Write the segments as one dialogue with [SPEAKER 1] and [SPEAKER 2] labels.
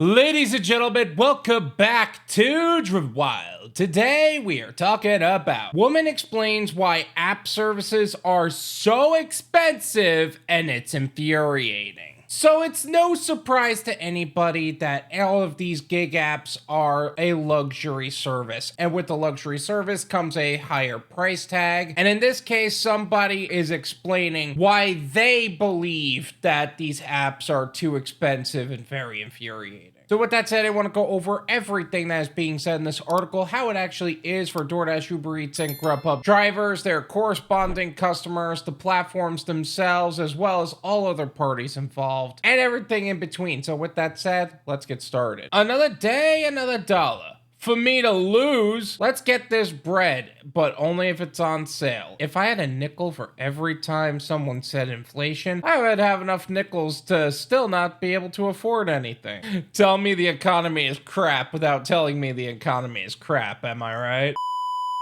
[SPEAKER 1] Ladies and gentlemen, welcome back to Driven Wyld. Today we are talking about woman explains why app services are so expensive and it's infuriating. So it's no surprise to anybody that all of these gig apps are a luxury service. And with the luxury service comes a higher price tag. And in this case, somebody is explaining why they believe that these apps are too expensive and very infuriating. So with that said, I want to go over everything that is being said in this article, how it actually is for Doordash, UberEats, and Grubhub drivers, their corresponding customers, the platforms themselves, as well as all other parties involved, and everything in between. So with that said, let's get started. Another day, another dollar. For me to lose, let's get this bread, but only if it's on sale. If I had a nickel for every time someone said inflation, I would have enough nickels to still not be able to afford anything. Tell me the economy is crap without telling me the economy is crap, am I right?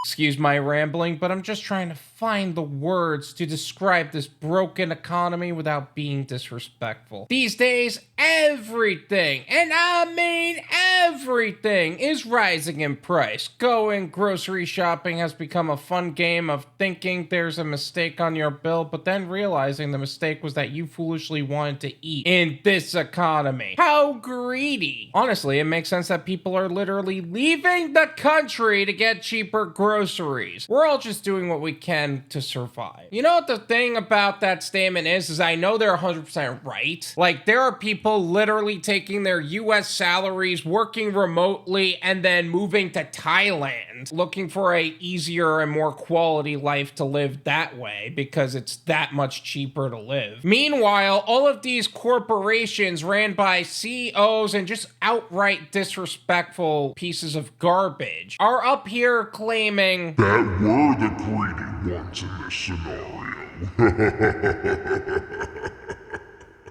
[SPEAKER 1] Excuse my rambling, but I'm just trying to find the words to describe this broken economy without being disrespectful. These days, everything, and I mean everything, is rising in price. Going grocery shopping has become a fun game of thinking there's a mistake on your bill, but then realizing the mistake was that you foolishly wanted to eat in this economy. How greedy! Honestly, it makes sense that people are literally leaving the country to get cheaper groceries. We're all just doing what we can to survive. You know what the thing about that statement is I know they're 100% right. Like, there are people literally taking their US salaries, working remotely, and then moving to Thailand, looking for a easier and more quality life to live that way because it's that much cheaper to live. Meanwhile, all of these corporations ran by CEOs and just outright disrespectful pieces of garbage are up here claiming
[SPEAKER 2] that we're the greedy ones in this scenario.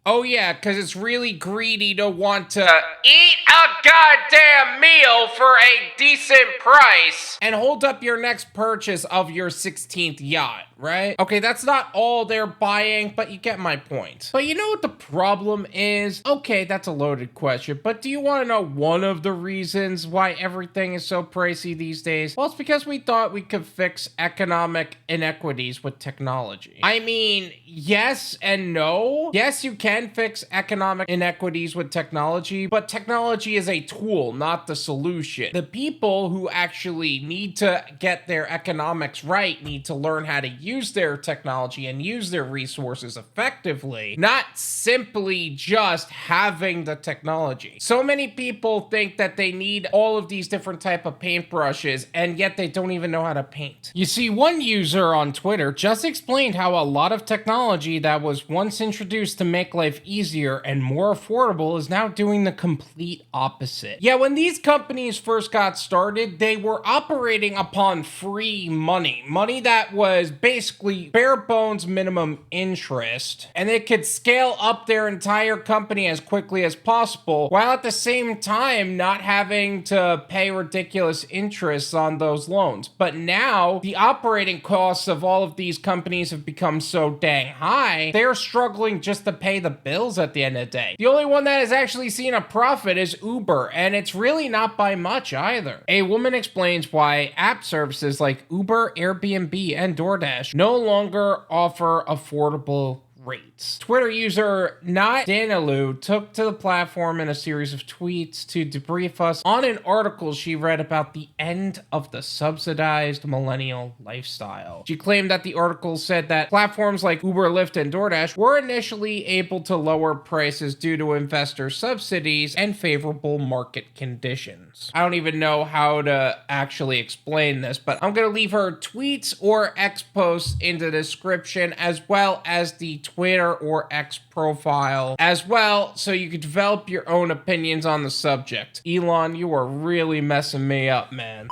[SPEAKER 1] oh yeah, because it's really greedy to want to eat a goddamn meal for a decent price and hold up your next purchase of your 16th yacht, right? Okay, that's not all they're buying, but you get my point. But you know what the problem is? Okay, that's a loaded question, but do you want to know one of the reasons why everything is so pricey these days? Well, it's because we thought we could fix economic inequities with technology. I mean, yes and no. Yes, you can fix economic inequities with technology, but technology is a tool, not the solution. The people who actually need to get their economics right need to learn how to use their technology and use their resources effectively, not simply just having the technology. So many people think that they need all of these different type of paintbrushes, and yet they don't even know how to paint. You see, one user on Twitter just explained how a lot of technology that was once introduced to make life easier and more affordable is now doing the complete opposite. Yeah, when these companies first got started, they were operating upon free money that was basically bare bones minimum interest, and they could scale up their entire company as quickly as possible while at the same time not having to pay ridiculous interests on those loans. But now the operating costs of all of these companies have become so dang high, they're struggling just to pay the bills at the end of the day. The only one that has actually seen a profit is Uber, and it's really not by much either. A woman explains why app services like Uber, Airbnb, and Doordash no longer offer affordable rates. Twitter user Notdanilu took to the platform in a series of tweets to debrief us on an article she read about the end of the subsidized millennial lifestyle. She claimed that the article said that platforms like Uber, Lyft, and Doordash were initially able to lower prices due to investor subsidies and favorable market conditions. I don't even know how to actually explain this, but I'm gonna leave her tweets or X posts in the description, as well as the Twitter or X profile as well, so you could develop your own opinions on the subject. Elon, you are really messing me up, man.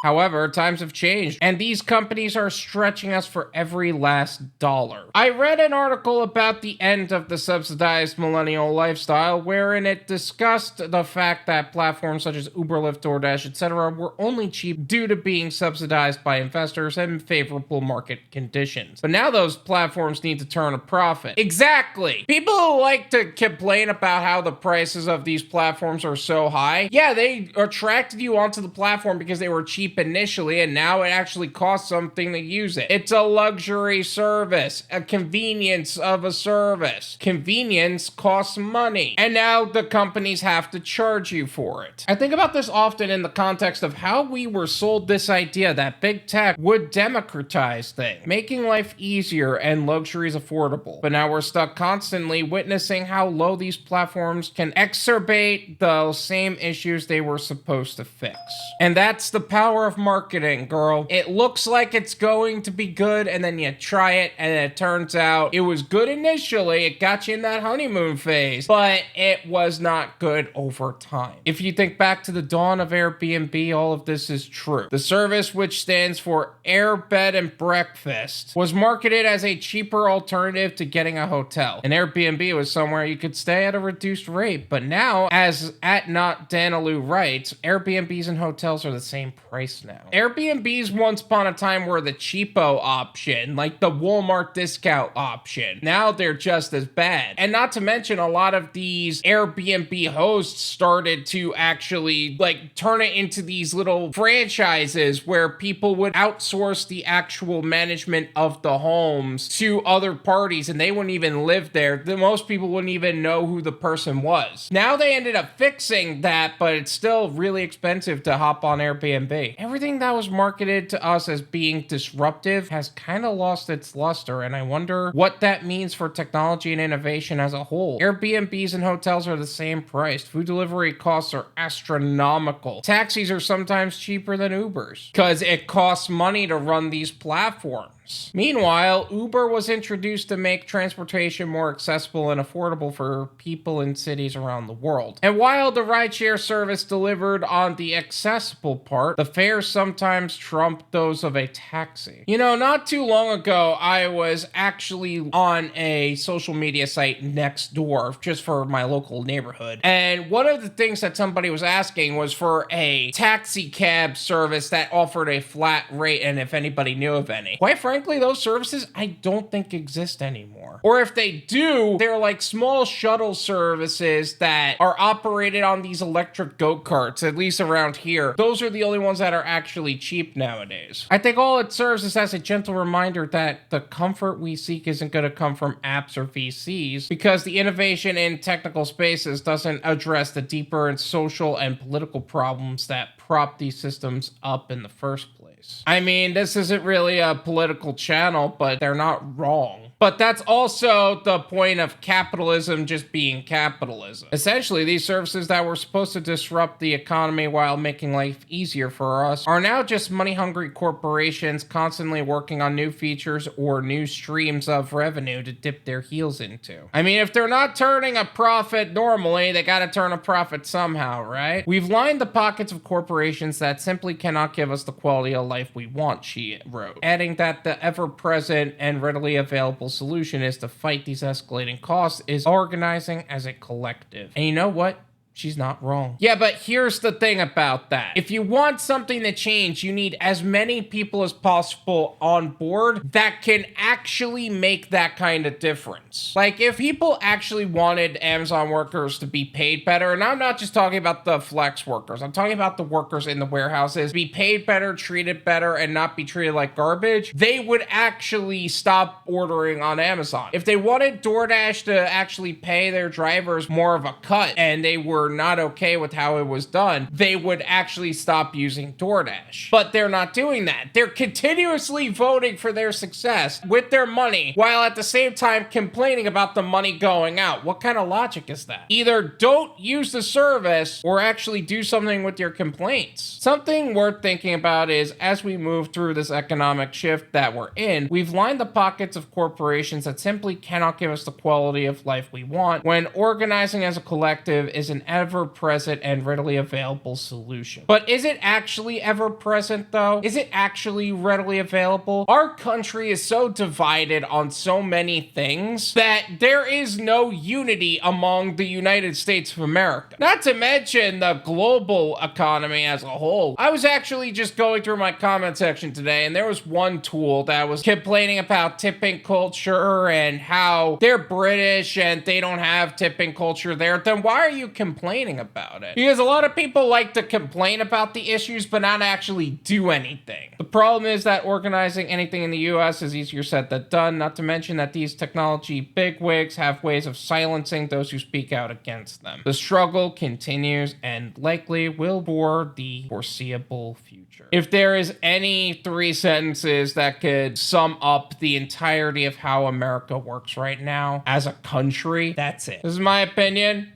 [SPEAKER 1] However, times have changed, and these companies are stretching us for every last dollar. I read an article about the end of the subsidized millennial lifestyle, wherein it discussed the fact that platforms such as Uber, Lyft, DoorDash, etc. were only cheap due to being subsidized by investors and favorable market conditions. But now those platforms need to turn a profit. Exactly! People who like to complain about how the prices of these platforms are so high, yeah, they attracted you onto the platform because they were cheap initially, and now it actually costs something to use it. It's a luxury service, a convenience of a service. Convenience costs money, and now the companies have to charge you for it. I think about this often in the context of how we were sold this idea that big tech would democratize things, making life easier and luxuries affordable. But now we're stuck constantly witnessing how low these platforms can exacerbate the same issues they were supposed to fix. And that's the power of marketing, girl. It looks like it's going to be good, and then you try it, and it turns out it was good initially. It got you in that honeymoon phase, but it was not good over time. If you think back to the dawn of Airbnb, all of this is true. The service, which stands for Air, Bed, and Breakfast, was marketed as a cheaper alternative to getting a hotel. And Airbnb was somewhere you could stay at a reduced rate. But now, as at Notdanilu writes, Airbnbs and hotels are the same price now. Airbnbs once upon a time were the cheapo option, like the Walmart discount option. Now they're just as bad. And not to mention, a lot of these Airbnb hosts started to actually turn it into these little franchises where people would outsource the actual management of the homes to other parties, and they wouldn't even live there. Most people wouldn't even know who the person was. Now they ended up fixing that, but it's still really expensive to hop on Airbnb. Everything that was marketed to us as being disruptive has kind of lost its luster, and I wonder what that means for technology and innovation as a whole. Airbnbs and hotels are the same price. Food delivery costs are astronomical. Taxis are sometimes cheaper than Ubers because it costs money to run these platforms. Meanwhile, Uber was introduced to make transportation more accessible and affordable for people in cities around the world. And while the rideshare service delivered on the accessible part, the fares sometimes trumped those of a taxi. You know, not too long ago, I was actually on a social media site next door just for my local neighborhood. And one of the things that somebody was asking was for a taxi cab service that offered a flat rate, and if anybody knew of any. Quite frankly, those services I don't think exist anymore. Or if they do, they're like small shuttle services that are operated on these electric go-karts, at least around here. Those are the only ones that are actually cheap nowadays. I think all it serves is as a gentle reminder that the comfort we seek isn't going to come from apps or VCs, because the innovation in technical spaces doesn't address the deeper and social and political problems that prop these systems up in the first place. I mean, this isn't really a political channel, but they're not wrong. But that's also the point of capitalism just being capitalism. Essentially, these services that were supposed to disrupt the economy while making life easier for us are now just money-hungry corporations constantly working on new features or new streams of revenue to dip their heels into. I mean, if they're not turning a profit normally, they gotta turn a profit somehow, right? We've lined the pockets of corporations that simply cannot give us the quality of life we want, she wrote, adding that the ever-present and readily available solution is to fight these escalating costs is organizing as a collective. And you know what? She's not wrong. Yeah, but here's the thing about that. If you want something to change, you need as many people as possible on board that can actually make that kind of difference. Like, if people actually wanted Amazon workers to be paid better, and I'm not just talking about the flex workers, I'm talking about the workers in the warehouses, be paid better, treated better, and not be treated like garbage, they would actually stop ordering on Amazon. If they wanted DoorDash to actually pay their drivers more of a cut, and they were not okay with how it was done, they would actually stop using DoorDash. But they're not doing that. They're continuously voting for their success with their money, while at the same time complaining about the money going out. What kind of logic is that? Either don't use the service or actually do something with your complaints. Something worth thinking about is, as we move through this economic shift that we're in, we've lined the pockets of corporations that simply cannot give us the quality of life we want, when organizing as a collective is an ever-present and readily available solution. But is it actually ever-present, though? Is it actually readily available? Our country is so divided on so many things that there is no unity among the United States of America. Not to mention the global economy as a whole. I was actually just going through my comment section today, and there was one tool that was complaining about tipping culture and how they're British and they don't have tipping culture there. Then why are you complaining about it? Because a lot of people like to complain about the issues but not actually do anything. The problem is that organizing anything in the US is easier said than done, not to mention that these technology bigwigs have ways of silencing those who speak out against them. The struggle continues and likely will for the foreseeable future. If there is any 3 sentences that could sum up the entirety of how America works right now as a country, that's it. This is my opinion.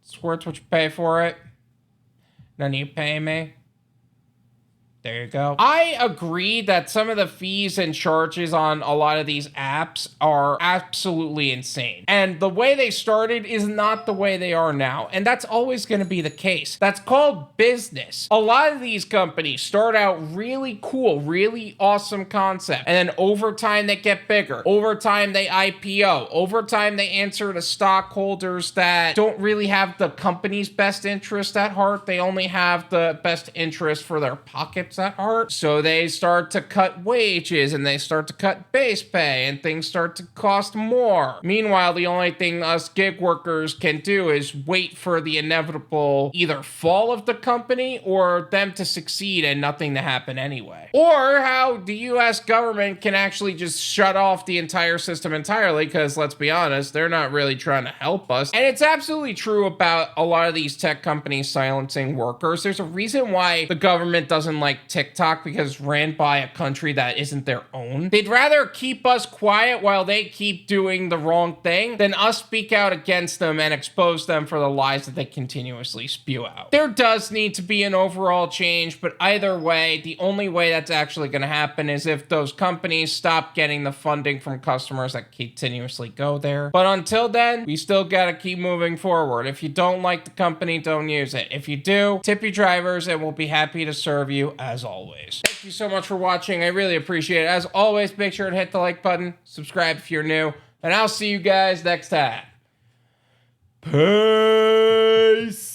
[SPEAKER 1] It's worth what you pay for it. None of you pay me. There you go. I agree that some of the fees and charges on a lot of these apps are absolutely insane. And the way they started is not the way they are now. And that's always going to be the case. That's called business. A lot of these companies start out really cool, really awesome concept. And then over time they get bigger. Over time they IPO. Over time they answer to stockholders that don't really have the company's best interest at heart. They only have the best interest for their pockets at heart. So they start to cut wages and they start to cut base pay and things start to cost more. Meanwhile, the only thing us gig workers can do is wait for the inevitable either fall of the company or them to succeed and nothing to happen anyway. Or how the US government can actually just shut off the entire system entirely, because let's be honest, they're not really trying to help us. And it's absolutely true about a lot of these tech companies silencing workers. There's a reason why the government doesn't like TikTok, because it's ran by a country that isn't their own. They'd rather keep us quiet while they keep doing the wrong thing than us speak out against them and expose them for the lies that they continuously spew out. There does need to be an overall change, but either way, the only way that's actually going to happen is if those companies stop getting the funding from customers that continuously go there. But until then, we still got to keep moving forward. If you don't like the company, don't use it. If you do, tip your drivers and we'll be happy to serve you as always. Thank you so much for watching. I really appreciate it. As always, make sure to hit the like button, subscribe if you're new, and I'll see you guys next time. Peace.